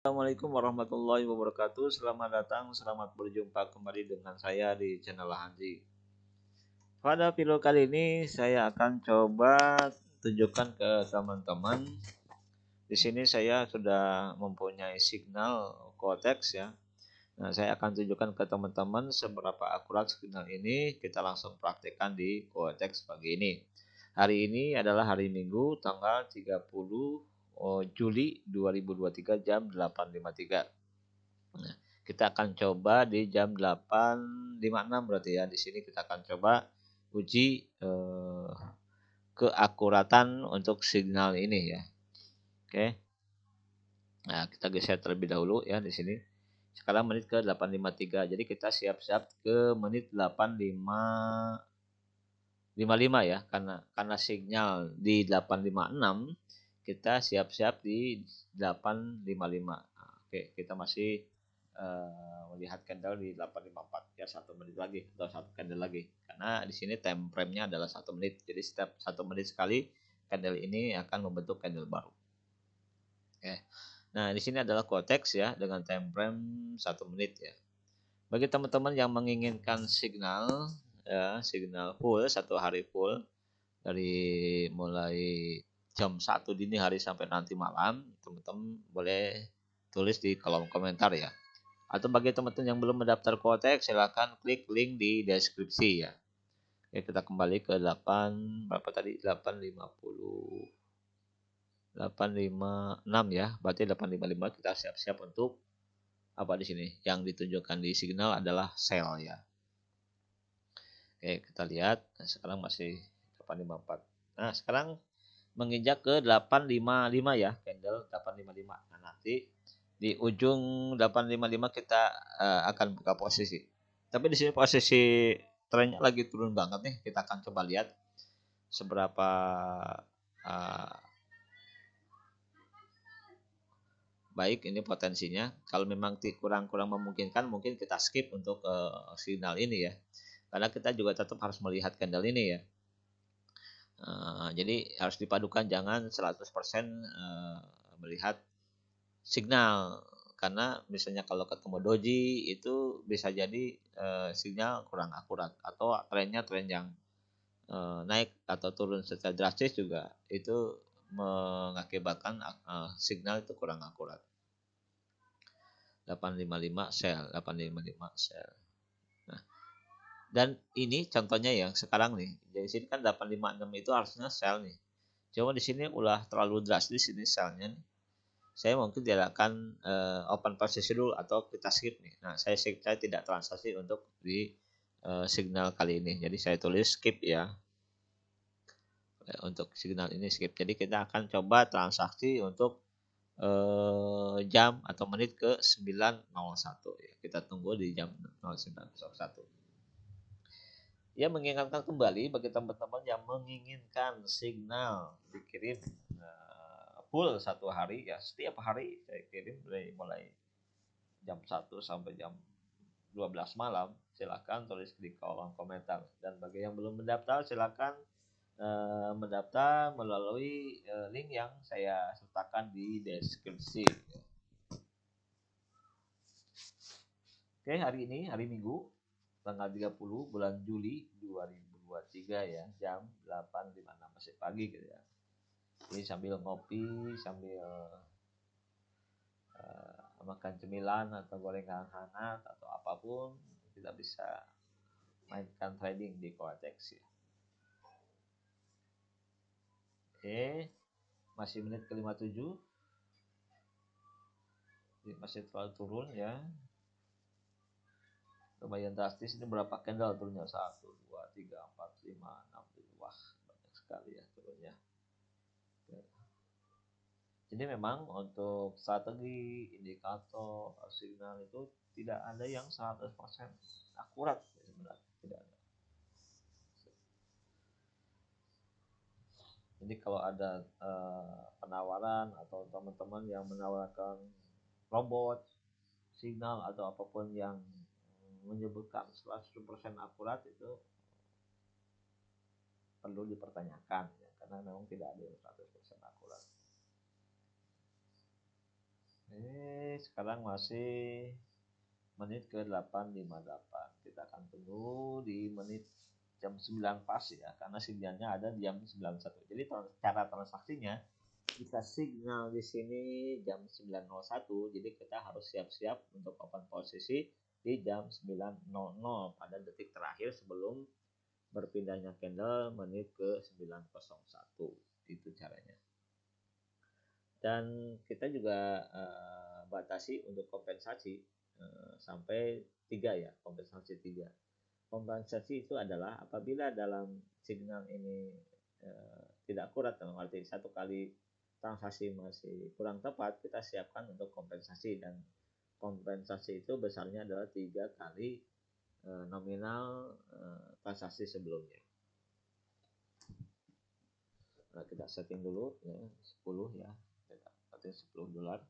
Assalamualaikum warahmatullahi wabarakatuh. Selamat datang, selamat berjumpa kembali dengan saya di channel Hanzi. Pada video kali ini saya akan coba tunjukkan ke teman-teman. Di sini saya sudah mempunyai signal Cortex ya. Nah, saya akan tunjukkan ke teman-teman seberapa akurat signal ini. Kita langsung praktekkan di Cortex pagi ini. Hari ini adalah hari Minggu, tanggal 30 Juli 2023 jam 8.53. Nah, kita akan coba di jam 8.56 berarti ya. Di sini kita akan coba uji keakuratan untuk signal ini ya. Oke. Nah, kita geser terlebih dahulu ya di sini. Sekarang menit ke 8.53. Jadi kita siap-siap ke menit 8.55 ya. Karena signal di 8.56, kita siap-siap di 8.55. Nah, oke, kita masih melihat candle di 8.54 ya, 1 menit lagi atau 1 candle lagi, karena di sini time frame-nya adalah 1 menit. Jadi setiap 1 menit sekali candle ini akan membentuk candle baru. Oke. Nah, di sini adalah Cortex ya dengan time frame 1 menit ya. Bagi teman-teman yang menginginkan signal ya, signal full 1 hari full dari mulai jam 1 dini hari sampai nanti malam, teman-teman boleh tulis di kolom komentar ya. Atau bagi teman-teman yang belum mendaftar Cortex, silahkan klik link di deskripsi ya. Oke, kita kembali ke 8 berapa tadi? 856 ya. Berarti 855 kita siap-siap untuk apa di sini? Yang ditunjukkan di signal adalah sell ya. Oke, kita lihat. Nah, sekarang masih 854. Nah, sekarang menginjak ke 855 ya, candle 855. Nah, nanti di ujung 855 kita akan buka posisi. Tapi di sini posisi trennya lagi turun banget nih. Kita akan coba lihat seberapa baik ini potensinya. Kalau memang kurang memungkinkan, mungkin kita skip untuk signal ini ya. Karena kita juga tetap harus melihat candle ini ya. Jadi harus dipadukan, jangan 100% melihat signal, karena misalnya kalau ketemu doji itu bisa jadi signal kurang akurat, atau tren yang naik atau turun secara drastis juga itu mengakibatkan signal itu kurang akurat. 855 sell, 855 sell. Nah, dan ini contohnya yang sekarang nih. Jadi sini kan 856 itu harusnya sell nih. Cuma di sini ulah terlalu drastis ini sellnya nih. Saya mungkin tidak akan open posisi dulu atau kita skip nih. Nah, saya tidak transaksi untuk di signal kali ini. Jadi saya tulis skip ya. Untuk signal ini skip. Jadi kita akan coba transaksi untuk jam atau menit ke 9.01 ya. Kita tunggu di jam 09.01. Ya, mengingatkan kembali bagi teman-teman yang menginginkan signal dikirim full 1 hari ya, setiap hari saya kirim dari mulai jam 1 sampai jam 12 malam. Silakan tulis di kolom komentar. Dan bagi yang belum mendaftar, silakan mendaftar melalui link yang saya sertakan di deskripsi. Oke, hari ini hari Minggu tanggal 30 bulan Juli 2023 ya, jam 8.56 masih pagi gitu ya. Jadi sambil ngopi, sambil makan cemilan atau gorengan hangat atau apapun, kita bisa mainkan trading di Cortex ya. Oke, masih menit ke 57, masih terlalu turun ya, lumayan drastis. Ini berapa candle turunnya? 1, 2, 3, 4, 5, 6, 7. Wah, banyak sekali ya turunnya. Jadi memang untuk strategi, indikator, signal itu tidak ada yang 100% akurat sebenarnya, tidak ada. Jadi kalau ada penawaran atau teman-teman yang menawarkan robot, signal atau apapun yang menyebutkan 100% akurat, itu perlu dipertanyakan ya, karena memang tidak ada yang 100% akurat. Sekarang masih menit ke 8.58. Kita akan tunggu di menit jam 9 pas ya, karena sinyalnya ada di jam 91. Jadi cara transaksinya, jika signal di sini jam 9.01, jadi kita harus siap-siap untuk open posisi di jam 9.00 pada detik terakhir sebelum berpindahnya candle menit ke 9.01. Itu caranya. Dan kita juga batasi untuk kompensasi sampai 3 ya, kompensasi 3. Kompensasi itu adalah apabila dalam signal ini tidak akurat, dalam arti satu kali transaksi masih kurang tepat, kita siapkan untuk kompensasi, dan kompensasi itu besarnya adalah 3 kali nominal transaksi sebelumnya. Nah, kita setting dulu ya 10 ya, kita setting $10.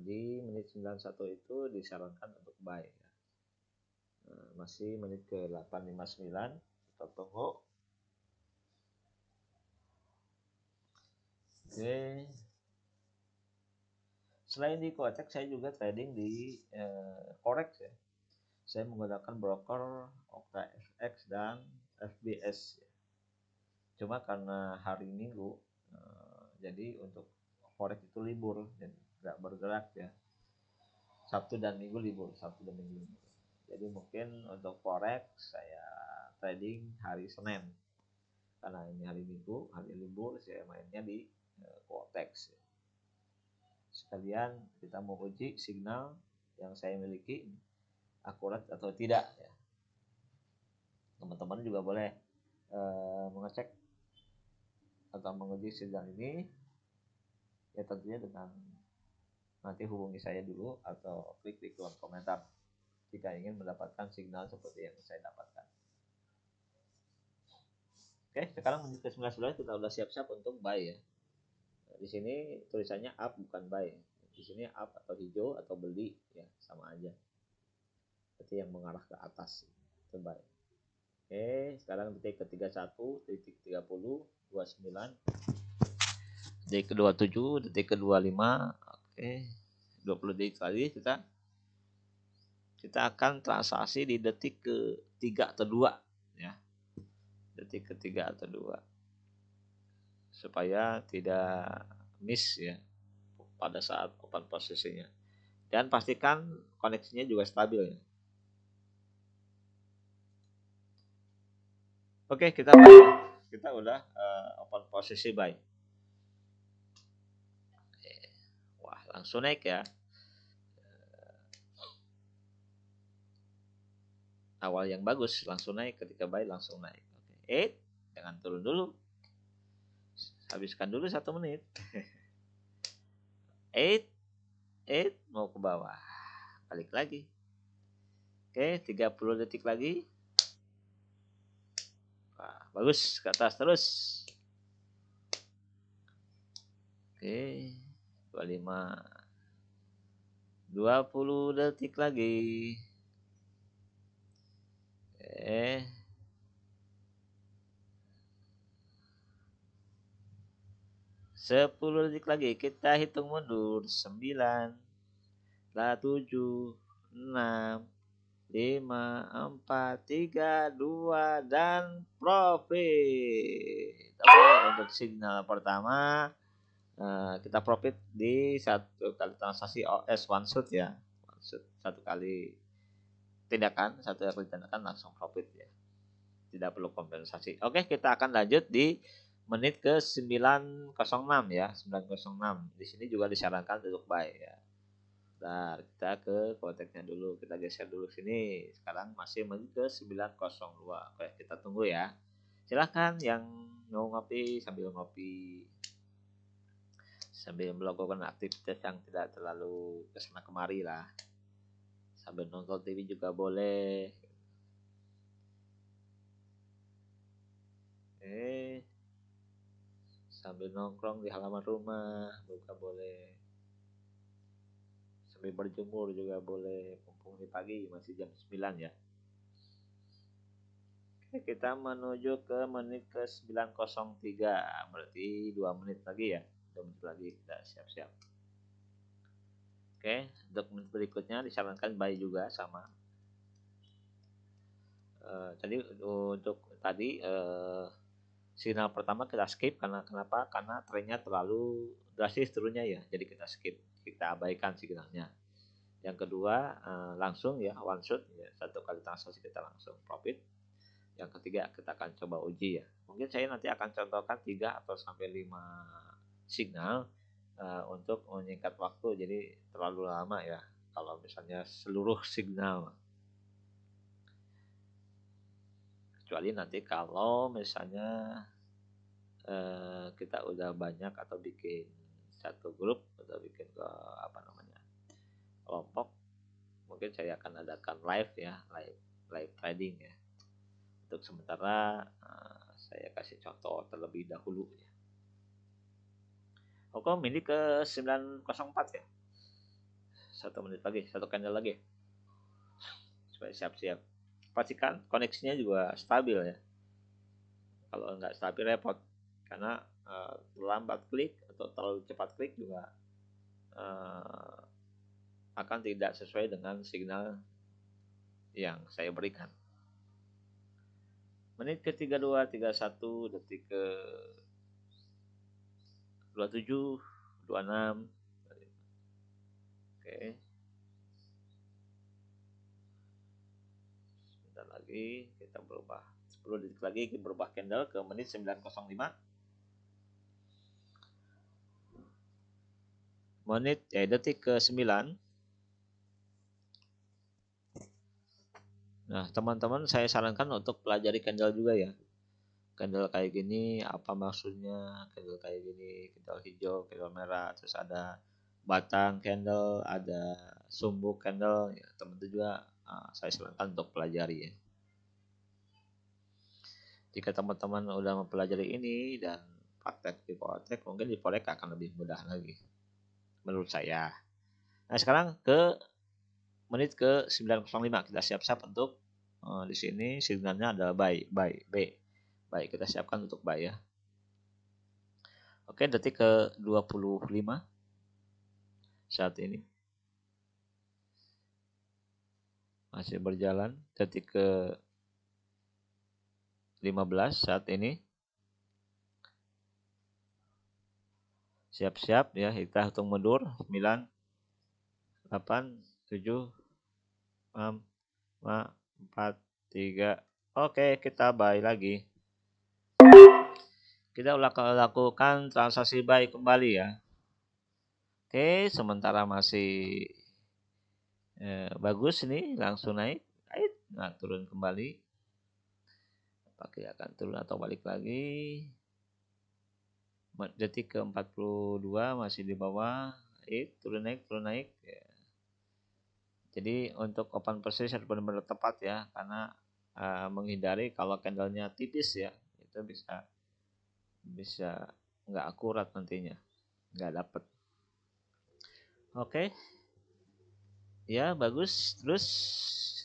Di menit 91 itu disarankan untuk buy ya. Masih menit ke 8.59, kita tunggu. Oke. Selain di Kotek, saya juga trading di Forex ya. Saya menggunakan broker OKFX dan FBS ya. Cuma karena hari Minggu, jadi untuk Forex itu libur dan nggak bergerak ya. Sabtu dan Minggu libur. Jadi mungkin untuk Forex saya trading hari Senin. Karena ini hari Minggu, hari libur, saya mainnya di Quotex. Sekalian kita mau uji signal yang saya miliki akurat atau tidak ya. Teman-teman juga boleh mengecek atau menguji signal ini ya, tentunya dengan nanti hubungi saya dulu atau klik di kolom komentar jika ingin mendapatkan signal seperti yang saya dapatkan. Oke, sekarang menit ke 19 kita udah siap-siap untuk buy ya. Di sini tulisannya up bukan buy. Di sini up atau hijau atau beli ya, sama aja. Berarti yang mengarah ke atas itu buy. Oke, sekarang detik ke 31, detik 30, 29, detik ke 27, detik ke 25. Oke, 20 detik lagi kita akan transaksi di detik ke 3 atau 2 ya. Detik ke 3 atau 2. Supaya tidak miss ya pada saat open posisinya. Dan pastikan koneksinya juga stabil ya. Oke, kita udah open posisi buy. Wah, langsung naik ya. Awal yang bagus langsung naik, ketika buy langsung naik. Oke, jangan turun dulu. Habiskan dulu 1 menit. 8 mau ke bawah. Balik lagi. Oke, 30 detik lagi. Wah, bagus, ke atas terus. Oke, 25. 20 detik lagi. Oke. 10 detik lagi. Kita hitung mundur. 9, 7, 6, 5, 4, 3, 2, dan profit. Oke, untuk signal pertama kita profit di 1 kali transaksi OS one shot ya. One shot, 1 kali tindakan, 1 kali tindakan langsung profit ya. Tidak perlu kompensasi. Oke, kita akan lanjut di menit ke 9.06 ya, 9.06. Di sini juga disarankan untuk buy ya. Bentar, kita ke konteksnya dulu, kita geser dulu sini. Sekarang masih menit ke 9.02. Oke, kita tunggu ya. Silahkan yang mau ngopi sambil ngopi, sambil melakukan aktivitas yang tidak terlalu kesana kemari lah. Sambil nonton TV juga boleh. Sambil nongkrong di halaman rumah juga boleh. Sambil berjemur juga boleh. Mumpung di pagi masih jam 9 ya. Oke, kita menuju ke menit ke 9.03. Berarti 2 menit lagi ya. lagi kita siap-siap. Oke, untuk menit berikutnya disarankan buy juga sama. Tadi untuk tadi signal pertama kita skip karena kenapa? Karena trennya terlalu drastis turunnya ya. Jadi kita skip, kita abaikan signalnya. Yang kedua langsung ya one shot ya, satu kali transaksi kita langsung profit. Yang ketiga kita akan coba uji ya. Mungkin saya nanti akan contohkan 3 atau sampai 5 signal untuk menyingkat waktu. Jadi terlalu lama ya kalau misalnya seluruh signal. Kecuali nanti kalau misalnya kita udah banyak atau bikin satu grup atau bikin ke apa namanya kelompok, mungkin saya akan adakan live ya, live trading ya. Untuk sementara saya kasih contoh terlebih dahulu ya. Oke, ini ke 904 ya. 1 menit lagi, 1 candle lagi. Supaya siap-siap. Pastikan koneksinya juga stabil ya. Kalau nggak stabil repot. Karena terlambat klik atau terlalu cepat klik juga akan tidak sesuai dengan signal yang saya berikan. Menit ke 32, 31, detik ke 27, 26. Oke. Sebentar lagi kita berubah 10 detik lagi kita berubah candle ke menit 905. Detik ke 9. Nah, teman-teman saya sarankan untuk pelajari candle juga ya. Candle kayak gini apa maksudnya? Candle kayak gini, candle hijau, candle merah, terus ada batang candle, ada sumbu candle ya. Teman-teman juga saya sarankan untuk pelajari ya. Jika teman-teman udah mempelajari ini dan praktek di Forex, mungkin di Forex akan lebih mudah lagi menurut saya. Nah, sekarang ke menit ke 905 kita siap-siap untuk di sini signalnya adalah buy. Baik, kita siapkan untuk buy ya. Oke, detik ke 25 saat ini. Masih berjalan. Detik ke 15 saat ini. Siap-siap ya, kita hitung mundur. 9, 8, 7, 6, 5, 4, 3. Oke, kita buy lagi. Kita lakukan transaksi buy kembali ya. Oke, sementara masih bagus ini, langsung naik. Nah, turun kembali. Pakai akan turun atau balik lagi. Detik ke 42 masih di bawah. Turun naik. Ya. Jadi untuk open position harus benar-benar tepat ya, karena menghindari kalau candlenya tipis ya, itu bisa nggak akurat nantinya, nggak dapet. Oke. Ya bagus, terus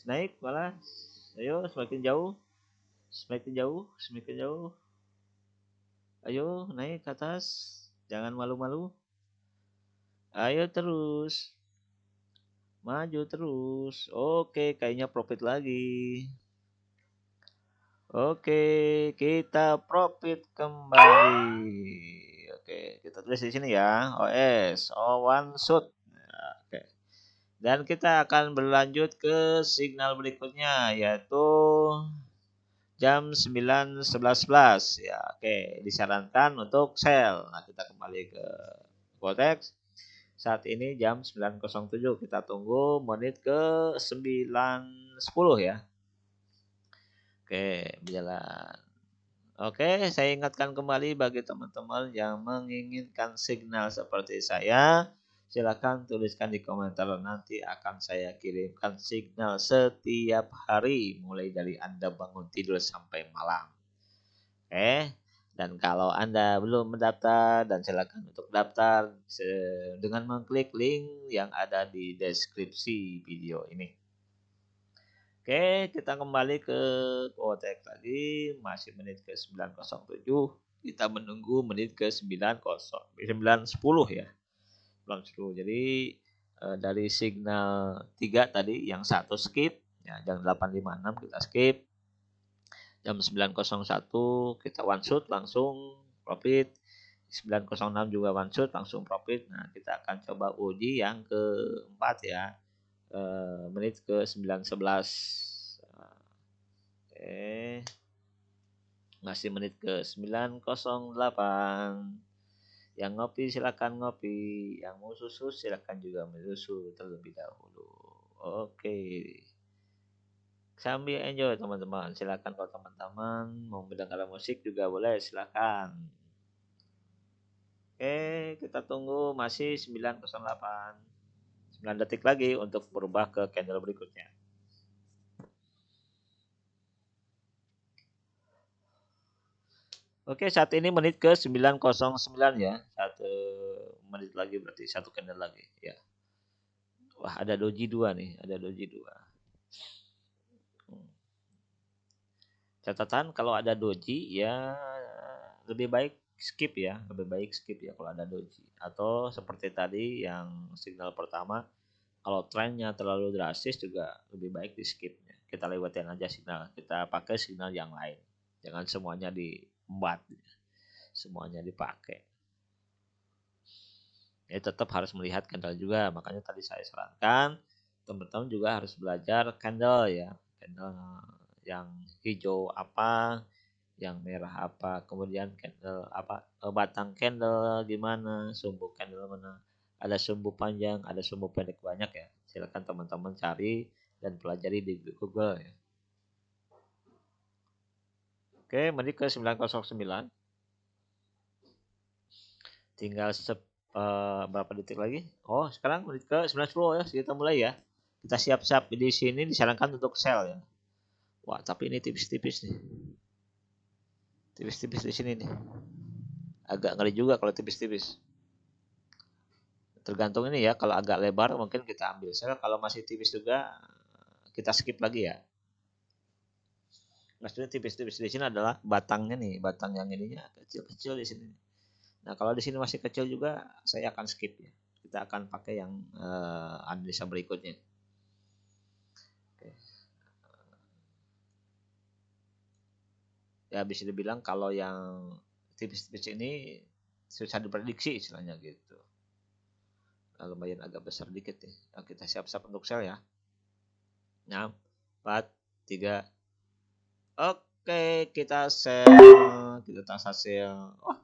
naik malah. Ayo semakin jauh. Ayo naik ke atas, jangan malu-malu. Ayo terus, maju terus. Oke, kayaknya profit lagi. Oke, kita profit kembali. Oke, kita tulis di sini ya. OS, one shot. Oke. Dan kita akan berlanjut ke signal berikutnya, yaitu jam 9.11 ya. Oke, disarankan untuk sell. Nah, kita kembali ke Forex. Saat ini jam 9.07. Kita tunggu menit ke 9.10 ya. Oke, berjalan. Oke, saya ingatkan kembali bagi teman-teman yang menginginkan signal seperti saya, silakan tuliskan di komentar, nanti akan saya kirimkan signal setiap hari mulai dari Anda bangun tidur sampai malam. Oke, dan kalau Anda belum mendaftar, dan silakan untuk daftar dengan mengklik link yang ada di deskripsi video ini. Oke, kita kembali ke Forex tadi, masih menit ke 9.07. kita menunggu menit ke 9.10 ya. 9.10. Jadi dari signal 3 tadi yang satu skip ya, jam 8.56 kita skip. Jam 9.01 kita one shot langsung profit. 9.06 juga one shot langsung profit. Nah, kita akan coba uji yang keempat ya. Menit ke 9.11. Oke. Masih menit ke 9.08. Yang ngopi silakan ngopi, yang mau susu silakan juga susu terlebih dahulu. Oke. Sambil enjoy teman-teman. Silakan kalau teman-teman mau mendengar musik juga boleh, silakan. Oke, kita tunggu masih 9.08. 9 detik lagi untuk berubah ke candle berikutnya. Oke, saat ini menit ke 9.09 ya. 1 menit lagi berarti 1 candle lagi ya. Wah, ada doji 2 nih, ada doji 2. Catatan kalau ada doji ya lebih baik skip ya, lebih baik skip ya kalau ada doji. Atau seperti tadi yang signal pertama, kalau trennya terlalu drastis juga lebih baik di skipnya. Kita lewatin aja signal, kita pakai signal yang lain. Jangan semuanya diembat, semuanya dipakai. Ya tetap harus melihat candle juga, makanya tadi saya sarankan teman-teman juga harus belajar candle ya, candle yang hijau apa, yang merah apa, kemudian candle apa, batang candle gimana, sumbu candle mana, ada sumbu panjang, ada sumbu pendek, banyak ya. Silakan teman-teman cari dan pelajari di Google ya. Oke, menit ke 9.09. Tinggal berapa detik lagi? Oh, sekarang menit ke 9.10 ya. Kita mulai ya. Kita siap-siap di sini disarankan untuk sell ya. Wah, tapi ini tipis-tipis nih. Tipis-tipis di sini nih. Agak ngeri juga kalau tipis-tipis. Tergantung ini ya, kalau agak lebar mungkin kita ambil sell, kalau masih tipis juga kita skip lagi ya. Maksudnya tipis-tipis di sini adalah batangnya nih, batang yang ininya kecil-kecil di sini. Nah, kalau di sini masih kecil juga saya akan skip ya. Kita akan pakai yang analisa berikutnya. Oke. Ya bisa dibilang kalau yang tipis-tipis ini susah diprediksi istilahnya gitu. Nah, lumayan agak besar dikit nih. Nah, kita siap-siap untuk sell ya. 6, 4, 3. Oke, kita sell. Kita transaksi sell. Wah,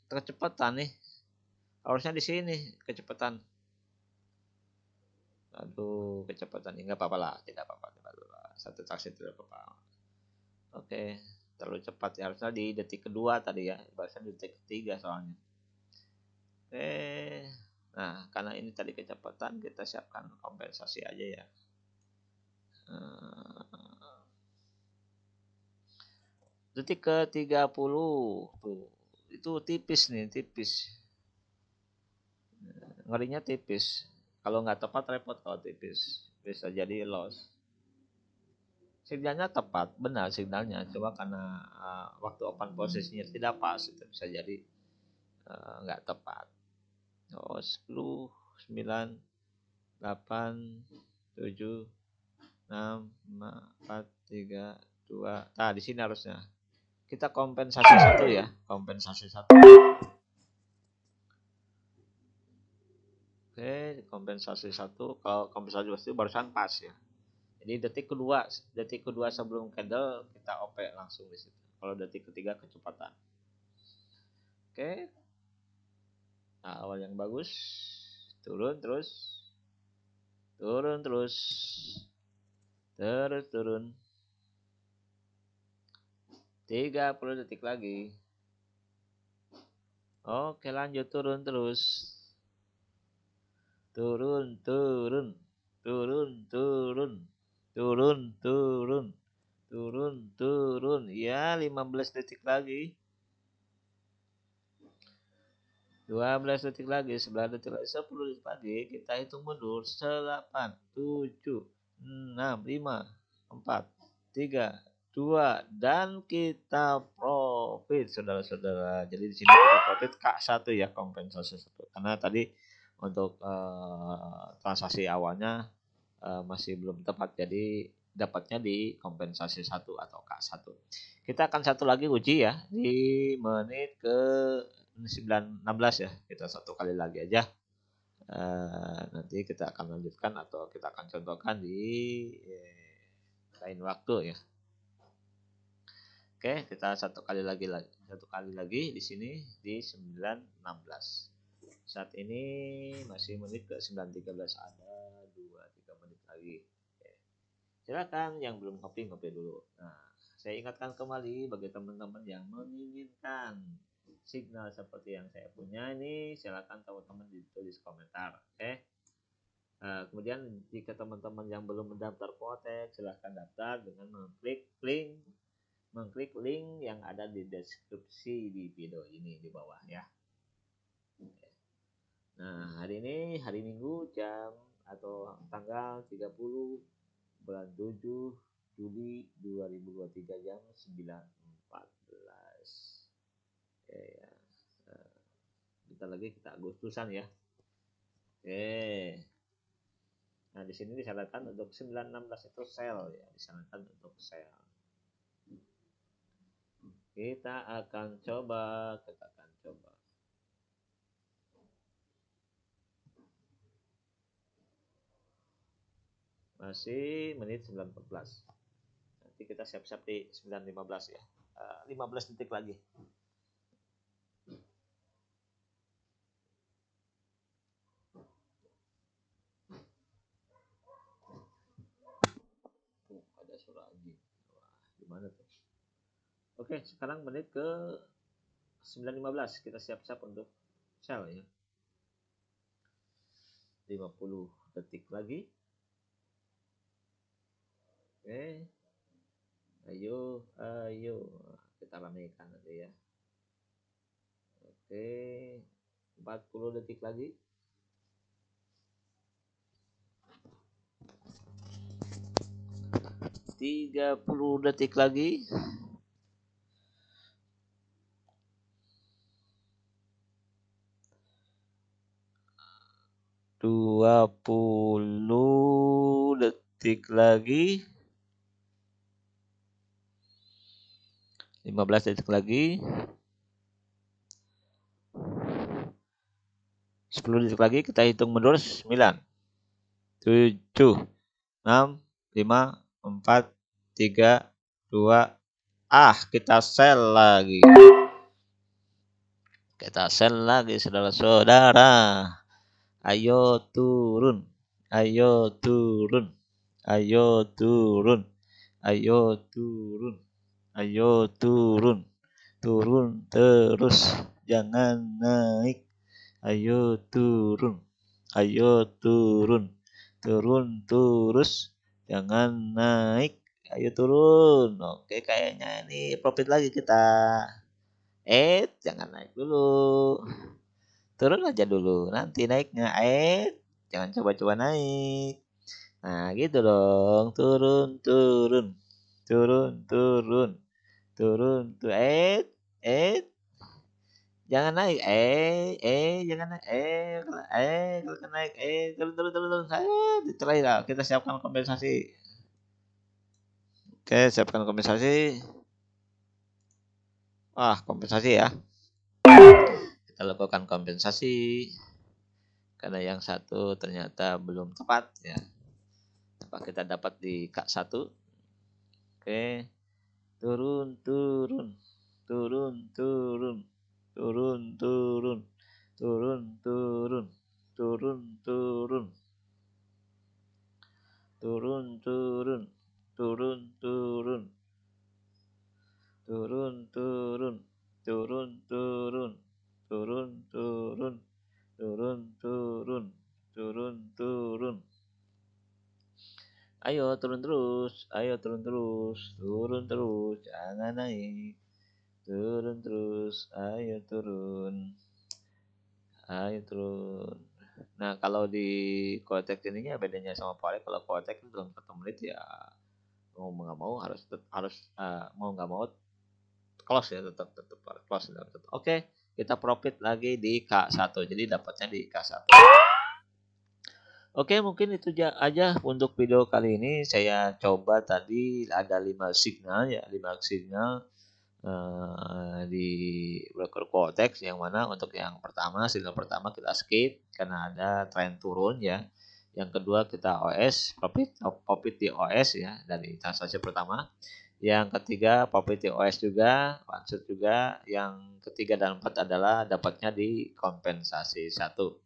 kecepatan nih. Harusnya di sini kecepatan. Aduh, kecepatan. Enggak apa-apa lah, tidak apa-apa. Satu transaksi tidak apa-apa. Oke, terlalu cepat ya, harusnya di detik kedua tadi ya, bahkan di detik ketiga soalnya. Oke, nah karena ini tadi kecepatan, kita siapkan kompensasi aja ya. Detik ke 30 tuh, itu tipis nih, tipis. Ngerinya tipis. Kalau nggak tepat repot kalau tipis, bisa jadi loss. Signalnya tepat, benar signalnya, coba karena waktu open posisinya tidak pas, itu bisa jadi nggak tepat. 10, 9, 8, 7, 6, 5, 4, 3, 2. Nah, di sini harusnya kita kompensasi satu ya, kompensasi satu. Oke, kompensasi satu. Kalau kompensasi satu barusan pas ya. Jadi detik kedua sebelum candle kita OP langsung di situ. Kalau detik ketiga kecepatan. Oke. Nah, awal yang bagus. Turun terus. Turun terus. Terus turun. 30 detik lagi. Oke, lanjut turun terus. Turun, turun. Turun, turun. Turun, turun. Turun, turun. Ya, 15 detik lagi. 12 detik lagi, 9 detik lagi, 10 detik lagi. Kita hitung mundur. 8, 7, 6, 5, 4, 3, 2 dan kita profit saudara-saudara. Jadi di sini kita profit K1 ya, kompensasi 1. Karena tadi untuk transaksi awalnya masih belum tepat, jadi dapatnya di kompensasi 1 atau K1. Kita akan satu lagi uji ya di menit ke 16 ya. Kita satu kali lagi aja. Nanti kita akan lanjutkan atau kita akan contohkan di lain waktu ya. Oke, kita satu kali lagi di sini di 9.16. Saat ini masih menit ke 9.13, ada 2-3 menit lagi. Oke. Silakan yang belum ngopi dulu. Nah, saya ingatkan kembali bagi teman-teman yang menginginkan signal seperti yang saya punya ini, silakan teman-teman ditulis komentar. Oke. Kemudian jika teman-teman yang belum mendaftar Quotex, silahkan daftar dengan mengklik link yang ada di deskripsi di video ini di bawah ya. Nah, hari ini hari Minggu jam atau tanggal 30 bulan 7 Juli 2023 jam 9.14. Oke ya. Bentar lagi kita Agustusan ya. Oke. Nah, di sini disarankan untuk 9.16 itu sell ya, disarankan untuk sell. Kita akan coba. Masih menit 9.14. Nanti kita siap-siap di 9.15 ya. 15 detik lagi. Ada suara anjing. Wah, gimana tuh? Oke, sekarang menit ke 9.15. Kita siap-siap untuk sell ya. 50 detik lagi. Oke. Ayo. Kita ramekan nanti ya. Oke. 40 detik lagi. 30 detik lagi. 20 detik lagi. 15 detik lagi. 10 detik lagi, kita hitung mundur. 9 7 6 5 4 3 2. Kita sell lagi. Saudara-saudara. Ayo turun. Turun terus, jangan naik. Ayo turun terus, jangan naik. Ayo turun. Oke, kayaknya ini profit lagi kita. Jangan naik dulu. Turun aja dulu, nanti naiknya jangan coba-coba naik. Nah, gitu dong. Turun. Jangan naik. Jangan naik. Kalau naik. Turun. Terakhir kita siapkan kompensasi. Oke, siapkan kompensasi. Kompensasi ya. Kita lakukan kompensasi. Karena yang satu ternyata belum tepat ya. Apa kita dapat di K1. Oke. Turun. Ayo turun terus, jangan naik. Turun terus, ayo turun. Nah, kalau di Quotex ininya bedanya sama Forex, kalau Quotex dalam 1 menit ya mau nggak mau mau nggak mau close ya, tetap close. Oke, kita profit lagi di K1. Jadi dapatnya di K1. Oke, mungkin itu aja untuk video kali ini. Saya coba tadi ada 5 signal ya, 5 signal di broker Quotex, yang mana untuk yang pertama, signal pertama kita skip karena ada tren turun ya. Yang kedua kita OS, profit di OS ya dari transaksi pertama. Yang ketiga profit di OS juga, maksud juga. Yang ketiga dan empat adalah dapatnya di kompensasi satu.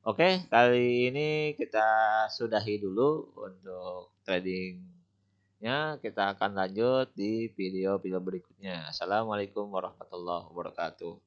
Oke, kali ini kita sudahi dulu untuk tradingnya. Kita akan lanjut di video-video berikutnya. Assalamualaikum warahmatullahi wabarakatuh.